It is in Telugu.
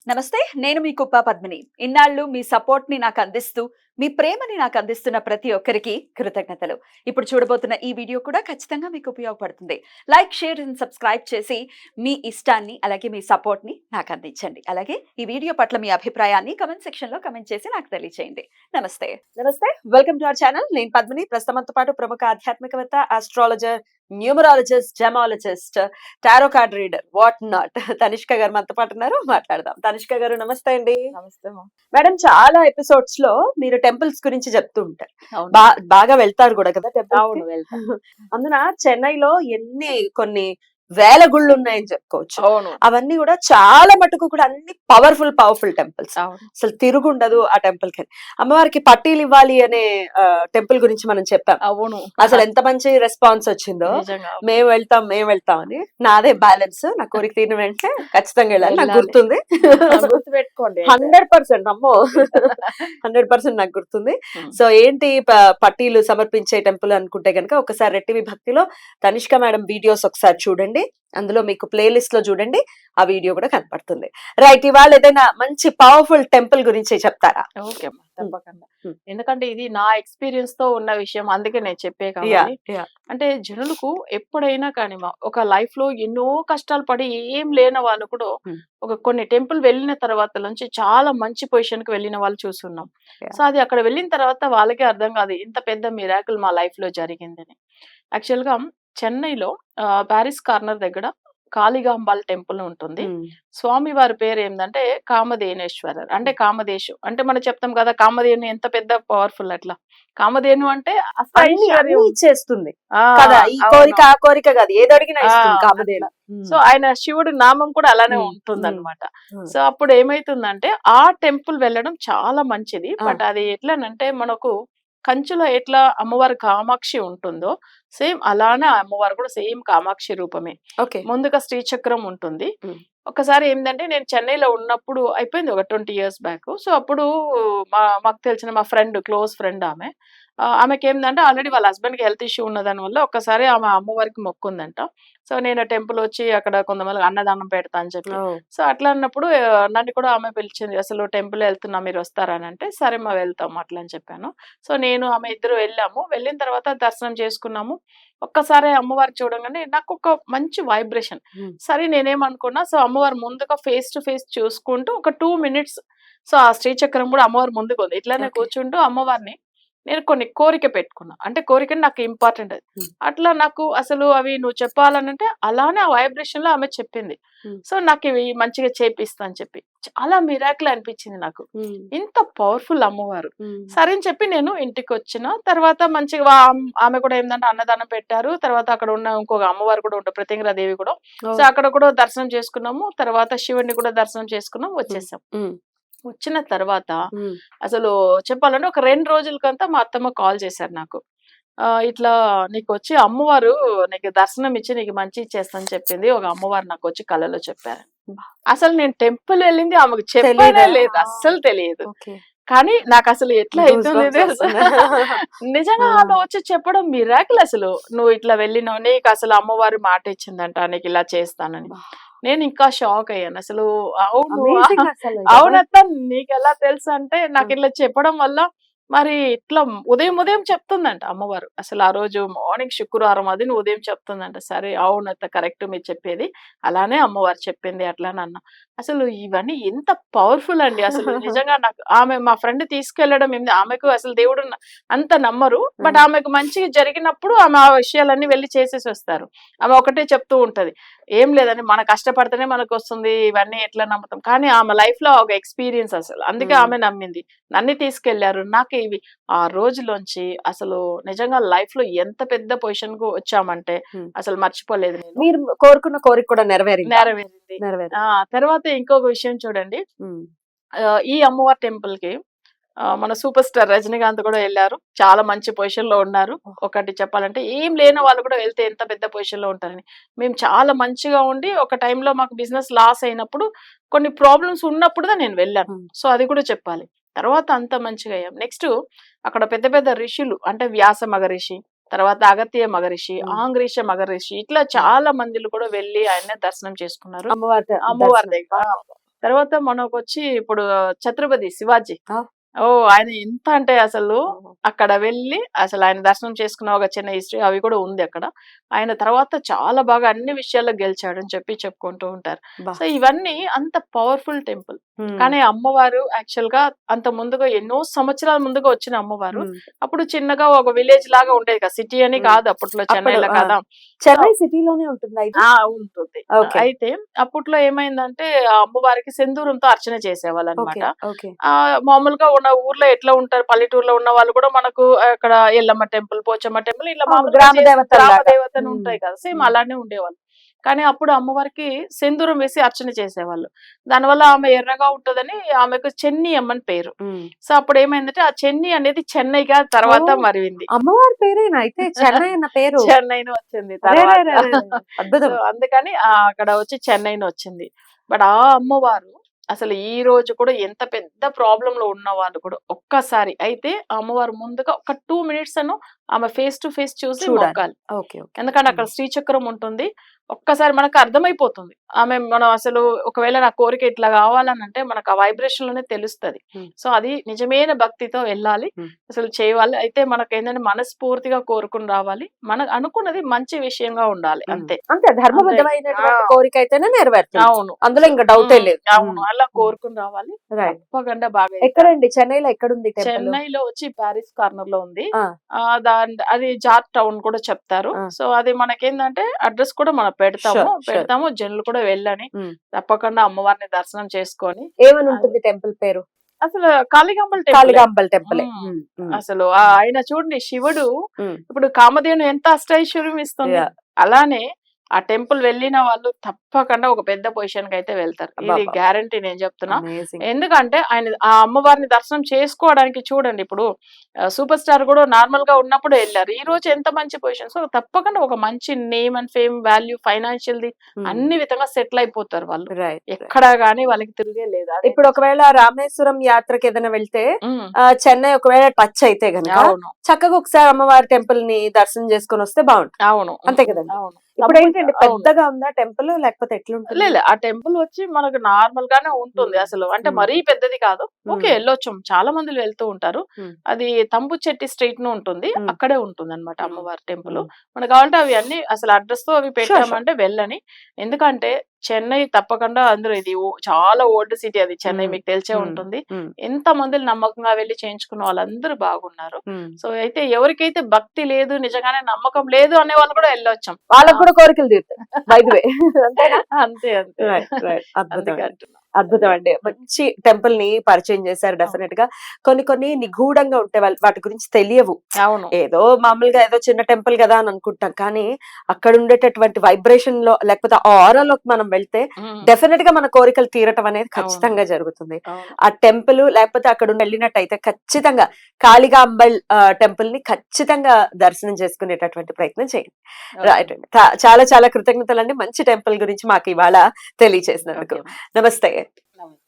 నమస్తే, నేను మీ కుప్ప పద్మిని. ఇన్నాళ్ళు మీ సపోర్ట్ ని నాకు అందిస్తూ, మీ ప్రేమని నాకు అందిస్తున్న ప్రతి ఒక్కరికి కృతజ్ఞతలు. ఇప్పుడు చూడబోతున్న ఈ వీడియో కూడా ఖచ్చితంగా మీకు ఉపయోగపడుతుంది. లైక్, షేర్ అండ్ సబ్స్క్రైబ్ చేసి మీ ఇష్టాన్ని అలాగే మీ సపోర్ట్ ని నాకు అందించండి. అలాగే ఈ వీడియో పట్ల మీ అభిప్రాయాన్ని కమెంట్ సెక్షన్ లో కమెంట్ చేసి నాకు తెలియజేయండి. నమస్తే. Welcome to our channel. నేను పద్మిని. ప్రస్తుతంతో పాటు ప్రముఖ ఆధ్యాత్మికవేత్త, astrologer, numerologist, gemmologist, tarot card reader, what not Tanishq గారు మనతో పాటు ఉన్నారు. మాట్లాడదాం. తనిష్క గారు నమస్తే అండి. నమస్తే మేడం, చాలా ఎపిసోడ్స్ లో మీరు టెంపుల్స్ గురించి చెప్తూ ఉంటారు. అవును. బాగా వెళ్తారు కూడా కదా టెంపుల్. అవును, వెళ్తా. అందున చెన్నైలో కొన్ని వేల గుళ్ళు ఉన్నాయని చెప్పుకోవచ్చు. అవును, అవన్నీ కూడా చాలా మటుకు కూడా అన్ని పవర్ఫుల్ టెంపుల్స్. అవును. అసలు తిరుగుండదు ఆ టెంపుల్ కి. అమ్మవారికి పట్టీలు ఇవ్వాలి అనే టెంపుల్ గురించి మనం చెప్పాం. అవును, అసలు ఎంత మంచి రెస్పాన్స్ వచ్చిందో. నిజంగా. మేము వెళ్తాం అని. నాదే బ్యాలెన్స్. నా కోరిక తీరిన వెంటనే ఖచ్చితంగా వెళ్ళాలి. నాకు వెళ్ళాలి. గుర్తుంది. గుర్తుపెట్టుకోండి. 100% అమ్మో 100% నాకు గుర్తుంది. సో ఏంటి పట్టీలు సమర్పించే టెంపుల్ అనుకుంటే గనక ఒకసారి రెట్టివి భక్తిలో తనిష్క మేడం వీడియోస్ ఒకసారి చూడండి. అందులో మీకు ప్లేలిస్ట్ లో చూడండి, ఆ వీడియో కూడా కనపడుతుంది. రైట్, ఇవాళ ఏదైనా మంచి పవర్ఫుల్ టెంపుల్ గురించి చెప్తారా? ఓకే అమ్మా, తప్పకుండా. ఎందుకంటే ఇది నా ఎక్స్పీరియన్స్ తో ఉన్న విషయం, అందుకే నేను చెప్పే కావాలి. అంటే జనులకు ఎప్పుడైనా కానీ ఒక లైఫ్ లో ఎన్నో కష్టాలు పడి ఏం లేని వాళ్ళు కూడా కొన్ని టెంపుల్ వెళ్ళిన తర్వాత నుంచి చాలా మంచి పొజిషన్ కి వెళ్ళిన వాళ్ళు చూస్తున్నాం. సో అది అక్కడ వెళ్ళిన తర్వాత వాళ్ళకే అర్థం కాదు ఇంత పెద్ద మిరాకిల్ మా లైఫ్ లో జరిగిందని. యాక్చువల్ గా చెన్నైలో ప్యారిస్ కార్నర్ దగ్గర కాళికాంబాల్ టెంపుల్ ఉంటుంది. స్వామి వారి పేరు ఏంటంటే కామధేనేశ్వరర్, అంటే కామదేశు. అంటే మనం చెప్తాం కదా కామధేను ఎంత పెద్ద పవర్ఫుల్. అట్లా కామధేను అంటే ఇచ్చేస్తుంది కదా, ఈ కోరిక ఆ కోరిక కాదు, ఏది అడిగినా ఇస్తుంది కామధేను. సో ఆయన శివుడి నామం కూడా అలానే ఉంటుంది అనమాట. సో అప్పుడు ఏమైతుందంటే ఆ టెంపుల్ వెళ్ళడం చాలా మంచిది. బట్ అది ఎట్లానంటే మనకు కంచులో ఎట్లా అమ్మవారి కామాక్షి ఉంటుందో సేమ్ అలానే అమ్మవారు కూడా సేమ్ కామాక్షి రూపమే. ముందుగా శ్రీచక్రం ఉంటుంది. ఒకసారి ఏంటంటే నేను చెన్నైలో ఉన్నప్పుడు అయిపోయింది ఒక 20 years బ్యాక్. సో అప్పుడు మాకు తెలిసిన మా ఫ్రెండ్, క్లోజ్ ఫ్రెండ్ ఆమెకి ఏంటంటే ఆల్రెడీ వాళ్ళ హస్బెండ్ కి హెల్త్ ఇష్యూ ఉన్నదాని వల్ల ఒక్కసారి ఆమె అమ్మవారికి మొక్కుందంట. సో నేను టెంపుల్ వచ్చి అక్కడ కొంతమంది అన్నదానం పెడతా అని చెప్పి. సో అట్లా అన్నప్పుడు నన్ను కూడా ఆమె పిలిచింది, అసలు టెంపుల్ వెళ్తున్నా మీరు వస్తారా అని. అంటే సరే మా వెళ్తాము అట్లా అని చెప్పాను. సో నేను ఆమె ఇద్దరు వెళ్ళాము. వెళ్ళిన తర్వాత దర్శనం చేసుకున్నాము. ఒక్కసారి అమ్మవారు చూడగానే నాకు ఒక మంచి వైబ్రేషన్. సరే నేనేమనుకున్నా, సో అమ్మవారు ముందుగా ఫేస్ టు ఫేస్ చూసుకుంటూ ఒక 2 minutes సో ఆ శ్రీచక్రం కూడా అమ్మవారు ముందుకు ఉంది. ఇట్లానే కూర్చుంటూ అమ్మవారిని నేను కొన్ని కోరిక పెట్టుకున్నా. అంటే కోరిక నాకు ఇంపార్టెంట్ అది. అట్లా నాకు అసలు అవి నువ్వు చెప్పాలనంటే అలానే ఆ వైబ్రేషన్ లో ఆమె చెప్పింది. సో నాకు ఇవి మంచిగా చేపిస్తా అని చెప్పి చాలా మిరాకిల్ అనిపించింది నాకు. ఇంత పవర్ఫుల్ అమ్మవారు. సరే అని చెప్పి నేను ఇంటికి వచ్చిన తర్వాత మంచిగా ఆమె కూడా ఏంటంటే అన్నదానం పెట్టారు. తర్వాత అక్కడ ఉన్న ఇంకొక అమ్మవారు కూడా ఉంటారు, ప్రత్యంగరాదేవి కూడా. సో అక్కడ కూడా దర్శనం చేసుకున్నాము. తర్వాత శివుడిని కూడా దర్శనం చేసుకున్నాం, వచ్చేసాం. వచ్చిన తర్వాత అసలు చెప్పాలంటే ఒక 2 రోజులకంతా మా అత్తమ్మ కాల్ చేశారు నాకు. ఇట్లా నీకు వచ్చి అమ్మవారు నీకు దర్శనం ఇచ్చి నీకు మంచి ఇచ్చేస్తని చెప్పింది. ఒక అమ్మవారు నాకు వచ్చి కళలో చెప్పారు. అసలు నేను టెంపుల్ వెళ్ళింది ఆమెకు చెప్పనే లేదు, అస్సలు తెలియదు. కానీ నాకు అసలు ఎట్లా అవుతుంది నిజంగా ఆమె వచ్చి చెప్పడం మిరాకిల్. అసలు నువ్వు ఇట్లా వెళ్ళినావు, నీకు అసలు అమ్మవారు మాట ఇచ్చిందంట నీకు ఇలా చేస్తానని. నేను ఇంకా షాక్ అయ్యాను అసలు. అవునత్త నీకు ఎలా తెలుసు అంటే నాకు ఇట్లా చెప్పడం వల్ల మరి ఇట్లా ఉదయం చెప్తుందంట అమ్మవారు. అసలు ఆ రోజు మార్నింగ్ శుక్రవారం అది ఉదయం చెప్తుందంట. సరే అవునత్త కరెక్ట్ మీరు చెప్పేది, అలానే అమ్మవారు చెప్పింది అట్లా అన్న. అసలు ఇవన్నీ ఎంత పవర్ఫుల్ అండి అసలు. నిజంగా నాకు ఆమె మా ఫ్రెండ్ తీసుకెళ్లడం ఏంది, ఆమెకు అసలు దేవుడు అంత నమ్మరు. బట్ ఆమెకు మంచిగా జరిగినప్పుడు ఆమె ఆ విషయాలన్నీ వెళ్ళి చేసేసి వస్తారు. ఆమె ఒకటే చెప్తూ ఉంటది, ఏం లేదని మన కష్టపడితేనే మనకు వస్తుంది, ఇవన్నీ ఎట్లా నమ్ముతాం. కానీ ఆమె లైఫ్ లో ఒక ఎక్స్పీరియన్స్ అసలు, అందుకే ఆమె నమ్మింది. నన్ను తీసుకెళ్లారు. నాకు ఇవి ఆ రోజులోంచి అసలు నిజంగా లైఫ్ లో ఎంత పెద్ద పొజిషన్ కు వచ్చామంటే అసలు మర్చిపోలేదు. మీరు కోరుకున్న కోరిక కూడా నెరవేరింది. తర్వాత ఇంకొక విషయం చూడండి, ఈ అమ్మవారి టెంపుల్ కి మన సూపర్ స్టార్ రజనీకాంత్ కూడా వెళ్ళారు. చాలా మంచి పొజిషన్ లో ఉన్నారు. ఒకటి చెప్పాలంటే ఏం లేని వాళ్ళు కూడా వెళ్తే ఎంత పెద్ద పొజిషన్ లో ఉంటారని. మేము చాలా మంచిగా ఉండి ఒక టైంలో మాకు బిజినెస్ లాస్ అయినప్పుడు కొన్ని ప్రాబ్లమ్స్ ఉన్నప్పుడు నేను వెళ్ళాను. సో అది కూడా చెప్పాలి. తర్వాత అంత మంచిగా అయ్యాం. నెక్స్ట్ అక్కడ పెద్ద పెద్ద ఋషులు అంటే వ్యాస మగరిషి, తర్వాత అగత్య మగరిషి, ఆంగ్రీష మగరిషి, ఇట్లా చాలా మందిలు కూడా వెళ్ళి ఆయన దర్శనం చేసుకున్నారు అమ్మవారి దగ్గర. తర్వాత మనకొచ్చి ఇప్పుడు ఛత్రపతి శివాజీ. ఆ. ఆయన ఎంత అంటే అసలు అక్కడ వెళ్ళి అసలు ఆయన దర్శనం చేసుకున్న ఒక చిన్న హిస్టరీ అవి కూడా ఉంది అక్కడ. ఆయన తర్వాత చాలా బాగా అన్ని విషయాల్లో గెలిచాడని చెప్పి చెప్పుకుంటూ ఉంటారు. బా. సో ఇవన్నీ అంత పవర్ఫుల్ టెంపుల్. ఉమ్. కానీ అమ్మవారు యాక్చువల్ గా అంత ముందుగా ఎన్నో సంవత్సరాల ముందుగా వచ్చిన అమ్మవారు. ఉమ్. అప్పుడు చిన్నగా ఒక విలేజ్ లాగా ఉండేది కదా, సిటీ అని కాదు అప్పట్లో, చెన్నైలో అప్పుడు, కదా. చెన్నై సిటీలోనే ఉంటుందా ఇది? ఉంటుంది. ఓకే. అయితే అప్పట్లో ఏమైందంటే ఆ అమ్మవారికి సెందూరంతో అర్చన చేసేవాళ్ళు ఓకే అనమాట. ఓకే. మామూలుగా ఉన్న ఊర్లో ఎట్లా ఉంటారు, పల్లెటూరులో ఉన్న వాళ్ళు కూడా మనకు అక్కడ ఎల్లమ్మ టెంపుల్, పోచమ్మ టెంపుల్ ఇట్లా మామూలుగా గ్రామ చేసి దేవతల్లాగా. గ్రామ దేవతలు ఉమ్. ఉంటాయి కదా, సేమ్ ఉమ్. అలానే ఉండేవాళ్ళు. కానీ అప్పుడు అమ్మవారికి సెందూరం వేసి అర్చన చేసేవాళ్ళు. దానివల్ల ఆమె ఎర్రగా ఉంటదని ఆమెకు చెన్ని అమ్మని పేరు. ఉమ్. సో అప్పుడు ఏమైందంటే ఆ చెన్ని అనేది చెన్నైగా తర్వాత ఓ, మరివింది. అమ్మవారి పేరేనా అయితే చెన్నై అన్న పేరు? చెన్నైని వచ్చింది అరే రే తర్వాత. రే రే రే. అద్భుతం. సో అందుకని అక్కడ వచ్చి చెన్నైని వచ్చింది. బట్ ఆ అమ్మవారు అసలు ఈ రోజు కూడా ఎంత పెద్ద ప్రాబ్లం లో ఉన్న వాళ్ళు కూడా ఒక్కసారి అయితే ఆ అమ్మవారు ముందుగా ఒక 2 minutes అను ఆమె ఫేస్ టు ఫేస్ చూసి చూడాలి. మొక్కాలి. Okay okay. ఎందుకంటే అక్కడ శ్రీచక్రం ఉంటుంది. ఒక్కసారి మనకు అర్థమైపోతుంది ఆమె, మనం అసలు ఒకవేళ నా కోరిక ఇట్లా కావాలని అంటే మనకు ఆ వైబ్రేషన్ లోనే తెలుస్తది. Hmm. సో అది నిజమైన భక్తితో వెళ్ళాలి, Hmm. అసలు చేయాలి. అయితే మనకు ఏంటంటే మనస్ఫూర్తిగా కోరుకుని రావాలి, మనకు అనుకున్నది మంచి విషయంగా ఉండాలి అంతే. అంతే, ధర్మబద్ధమైనటువంటి ఆ. కోరిక అయితేనే నెరవేరుతుంది. అవును, అందులో ఇంకా డౌటే లేదు. అవును, అలా కోరుకుని రావాలి. రైట్. తప్పకుండా బాగా ఎక్కడండి చెన్నైలో ఎక్కడుంది టెంపుల్? చెన్నైలో వచ్చి ప్యారిస్ కార్నర్ లో ఉంది. ఆ. అది జార్జ్ టౌన్ కూడా చెప్తారు. ఆ. సో అది మనకేందంటే అడ్రస్ కూడా మనం పెడతాము. Sure. జనులు కూడా వెళ్ళని ఉమ్. తప్పకుండా అమ్మవారిని దర్శనం చేసుకొని. ఏమని ఉంటుంది టెంపుల్ పేరు? అసలు కాళికాంబల్ టెంపుల్. కాళికాంబల్ టెంపుల్. అసలు ఆయన చూడండి, శివుడు ఉమ్. ఇప్పుడు కామధేను ఎంత అష్టైశ్వర్యం ఇస్తుంది. Yeah. అలానే ఆ టెంపుల్ వెళ్ళిన వాళ్ళు తప్పకుండా ఒక పెద్ద పొజిషన్ కి అయితే వెళ్తారు. ఇది అబ్బబ్బా. గ్యారంటీ నేను చెప్తున్నా. Amazing. ఎందుకంటే ఆయన ఆ అమ్మవారిని దర్శనం చేసుకోవడానికి చూడండి, ఇప్పుడు సూపర్ స్టార్ కూడా నార్మల్ గా ఉన్నప్పుడు వెళ్ళారు. ఈ రోజు ఎంత మంచి పొజిషన్. సో తప్పకుండా ఒక మంచి name and fame, value, financial the అన్ని విధంగా సెటిల్ అయిపోతారు వాళ్ళు. రైట్. ఎక్కడా గానీ వాళ్ళకి తిరిగే లేదా. ఇప్పుడు ఒకవేళ రామేశ్వరం యాత్రకి ఏదైనా వెళ్తే ఉమ్, చెన్నై ఒకవేళ టచ్ అయితే గనక అవును చక్కగా ఒకసారి అమ్మవారి టెంపుల్ ని దర్శనం చేసుకొని వస్తే బాగుంటుంది. అవును అంతే కదండి. అవును. ఇప్పుడు ఏంటండి, అవును. పెద్దగా ఉందా టెంపుల్ లేకపోతే ఎట్లుంటుంది? లేదు, ఆ టెంపుల్ వచ్చి మనకు నార్మల్ గానే ఉంటుంది అసలు. అంటే మరీ పెద్దది కాదు. ఓకే, వెళ్ళొచ్చు, చాలా మంది వెళ్తూ ఉంటారు. అది తంబుచెట్టి స్ట్రీట్ ను ఉంటుంది, అక్కడే ఉంటుంది అనమాట అమ్మవారి టెంపుల్. మనకు కావాలంటే అవి అన్ని అసలు అడ్రస్ తో అవి పెట్టామంటే వెళ్ళని. ఎందుకంటే చెన్నై తప్పకుండా అందరూ ఇది చాలా ఓల్డ్ సిటీ, అది చెన్నై మీకు తెలిసే ఉంటుంది. ఎంత మంది నమ్మకంగా వెళ్ళి చేయించుకున్న వాళ్ళందరూ బాగున్నారు. సో అయితే ఎవరికైతే భక్తి లేదు, నిజంగానే నమ్మకం లేదు అనే వాళ్ళు కూడా వెళ్ళొచ్చాం. వాళ్ళకు కూడా కోరికలు తీరుతాయి బై ది వే. అంతేనా? అంతే అంతే. Right right. అద్భుతం అందుకే అంటున్నా. అద్భుతం అండి. మంచి టెంపుల్ ని పరిచయం చేశారు. డెఫినెట్ గా కొన్ని నిగూఢంగా ఉంటే వాటి గురించి తెలియవు. అవును, ఏదో మామూలుగా ఏదో చిన్న టెంపుల్ కదా అని అనుకుంటాం, కానీ అక్కడ ఉండేటటువంటి వైబ్రేషన్ లో లేకపోతే ఆ ఆరాలోకి మనం వెళ్తే డెఫినెట్ గా మన కోరికలు తీరటం అనేది ఖచ్చితంగా జరుగుతుంది. అవును. ఆ టెంపుల్ లేకపోతే అక్కడ వెళ్ళినట్టయితే ఖచ్చితంగా కాళికాంబల్ టెంపుల్ ని ఖచ్చితంగా దర్శనం చేసుకునేటటువంటి ప్రయత్నం చేయండి. రైట్ అండి. చాలా చాలా కృతజ్ఞతలు అండి, మంచి టెంపుల్ గురించి మాకు ఇవాళ తెలియజేసినందుకు. ఓకే. నమస్తే. నమస్తే.